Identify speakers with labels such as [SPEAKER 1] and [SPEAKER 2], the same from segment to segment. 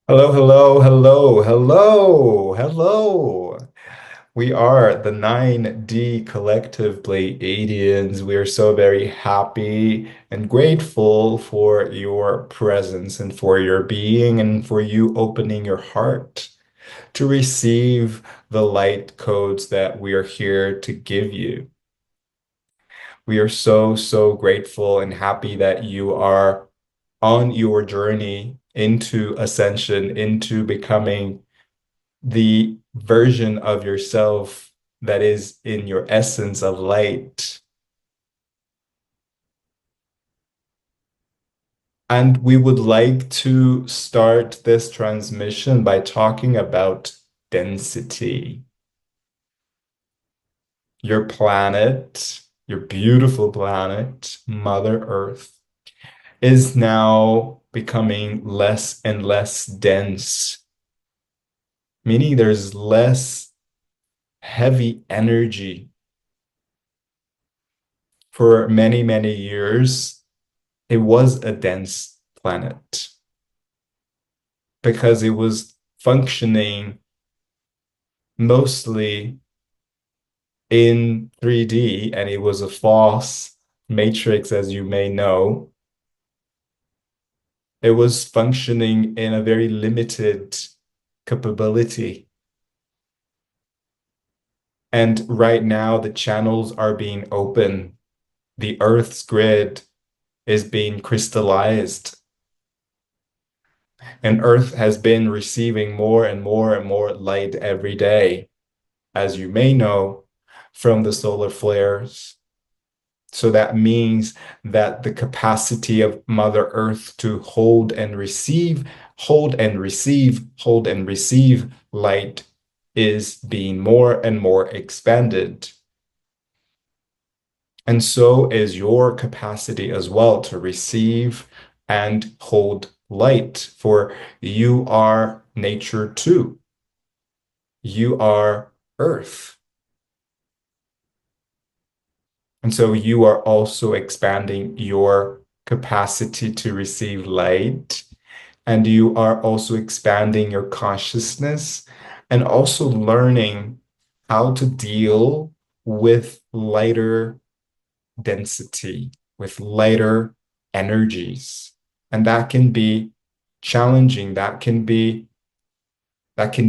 [SPEAKER 1] Hello, hello, hello, hello, hello. We are the 9D Collective Pleiadians. We are so very happy and grateful for your presence and for your being and for you opening your heart to receive the light codes that we are here to give you. We are so grateful and happy that you are on your journey into ascension, into becoming the version of yourself that is in your essence of light. And we would like to start this transmission by talking about density. Your planet, your beautiful planet, Mother Earth, is now becoming less and less dense, meaning there's less heavy energy. For many years, it was a dense planet because it was functioning mostly in 3D and it was a false matrix, as you may know. It was functioning in a very limited capability. And right now, the channels are being open. The Earth's grid is being crystallized. And Earth has been receiving more and more light every day, as you may know, from the solar flares. So that means that the capacity of Mother Earth to hold and receive, hold and receive, hold and receive light is being more and more expanded. And so is your capacity as well to receive and hold light, for you are nature too. You are earth. And so you are also expanding your capacity to receive light. And you are also expanding your consciousness and also learning how to deal with lighter density, with lighter energies. And that can be challenging. That can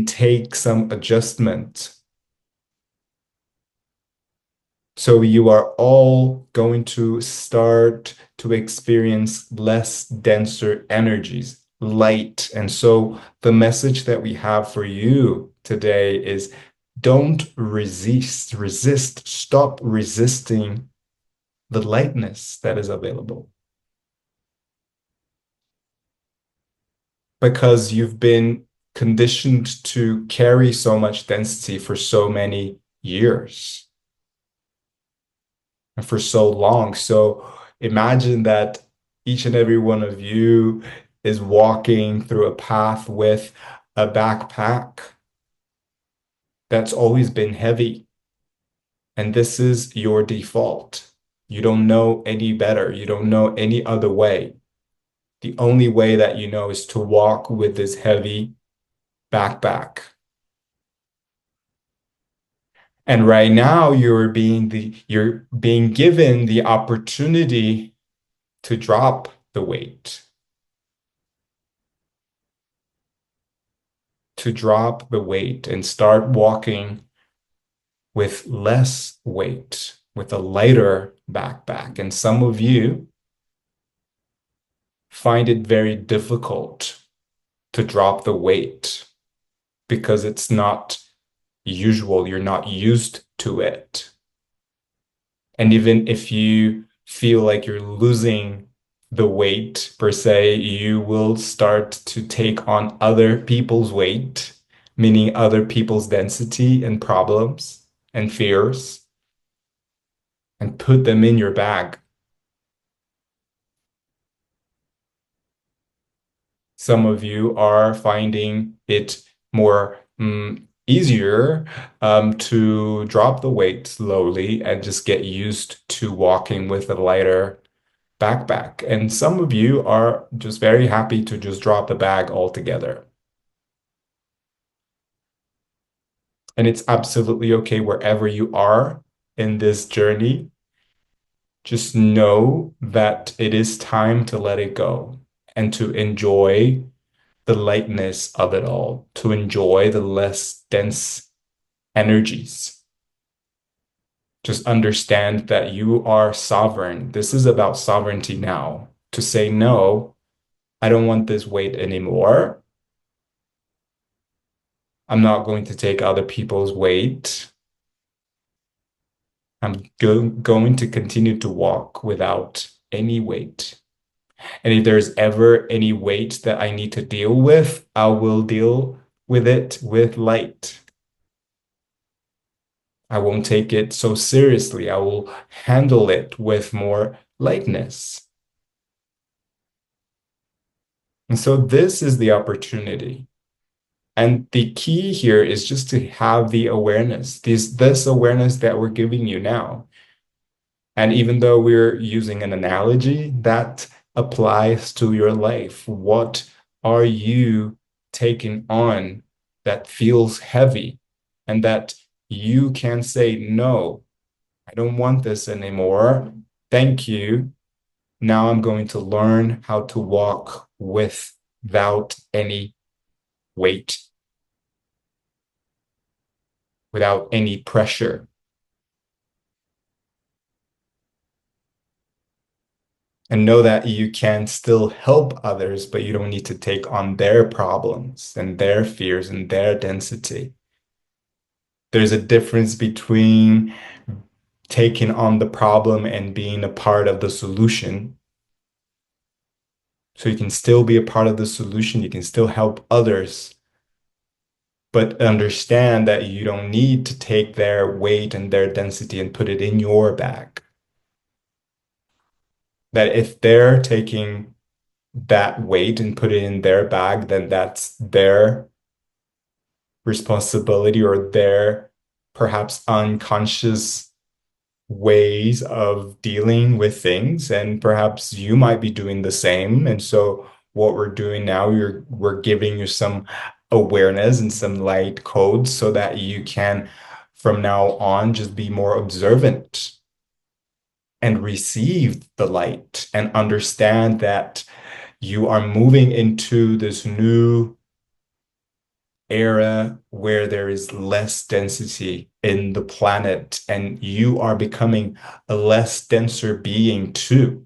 [SPEAKER 1] take some adjustment. So you are all going to start to experience less denser energies, light. And so the message that we have for you today is don't resist, stop resisting the lightness that is available because you've been conditioned to carry so much density for so many years and for so long. So imagine that each and every one of you is walking through a path with a backpack that's always been heavy. And this is your default. You don't know any better. You don't know any other way. The only way that you know is to walk with this heavy backpack. And right now you're being given the opportunity to drop the weight, to drop the weight and start walking with less weight, with a lighter backpack. And some of you find it very difficult to drop the weight because it's not usual. You're not used to it. And even if you feel like you're losing the weight per se, you will start to take on other people's weight, meaning other people's density and problems and fears, and put them in your bag. Some of you are finding it more easier to drop the weight slowly and just get used to walking with a lighter backpack. And some of you are just very happy to just drop the bag altogether. And it's absolutely okay wherever you are in this journey. Just know that it is time to let it go and to enjoy the lightness of it all, to enjoy the less dense energies. Just understand that you are sovereign. This is about sovereignty now. To say, no, I don't want this weight anymore. I'm not going to take other people's weight. I'm going to continue to walk without any weight. And if there's ever any weight that I need to deal with, I will deal with it with light. I won't take it so seriously. I will handle it with more lightness. And so this is the opportunity. And the key here is just to have the awareness, this awareness that we're giving you now. And even though we're using an analogy, that applies to your life. What are you taking on that feels heavy and that you can say, no, I don't want this anymore. Thank you. Now I'm going to learn how to walk without any weight, without any pressure. And know that you can still help others, but you don't need to take on their problems and their fears and their density. There's a difference between taking on the problem and being a part of the solution. So you can still be a part of the solution, you can still help others, but understand that you don't need to take their weight and their density and put it in your bag. That if they're taking that weight and put it in their bag, then that's their responsibility or their perhaps unconscious ways of dealing with things. And perhaps you might be doing the same. And so what we're doing now, we're giving you some awareness and some light codes so that you can from now on just be more observant and receive the light and understand that you are moving into this new era where there is less density in the planet and you are becoming a less denser being too.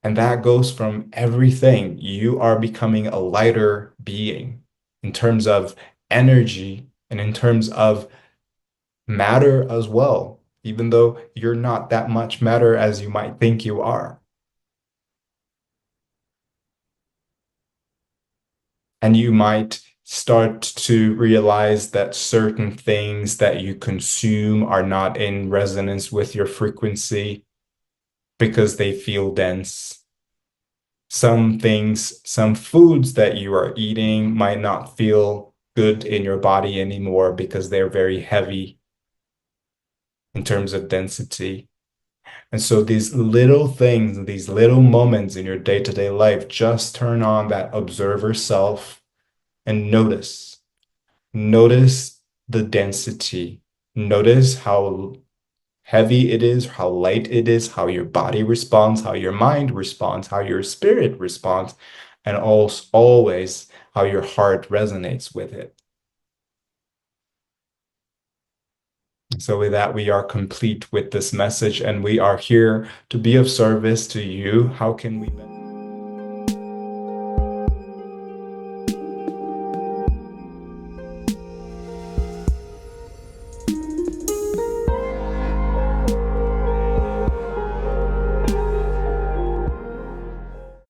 [SPEAKER 1] And that goes from everything. You are becoming a lighter being in terms of energy and in terms of matter as well, even though you're not that much matter as you might think you are. And you might start to realize that certain things that you consume are not in resonance with your frequency because they feel dense. Some things, some foods that you are eating might not feel good in your body anymore because they're very heavy in terms of density. And so these little things, these little moments in your day-to-day life, just turn on that observer self and notice. Notice the density. Notice how heavy it is, how light it is, how your body responds, how your mind responds, how your spirit responds, and also always how your heart resonates with it. So with that, we are complete with this message and we are here to be of service to you. How can we benefit?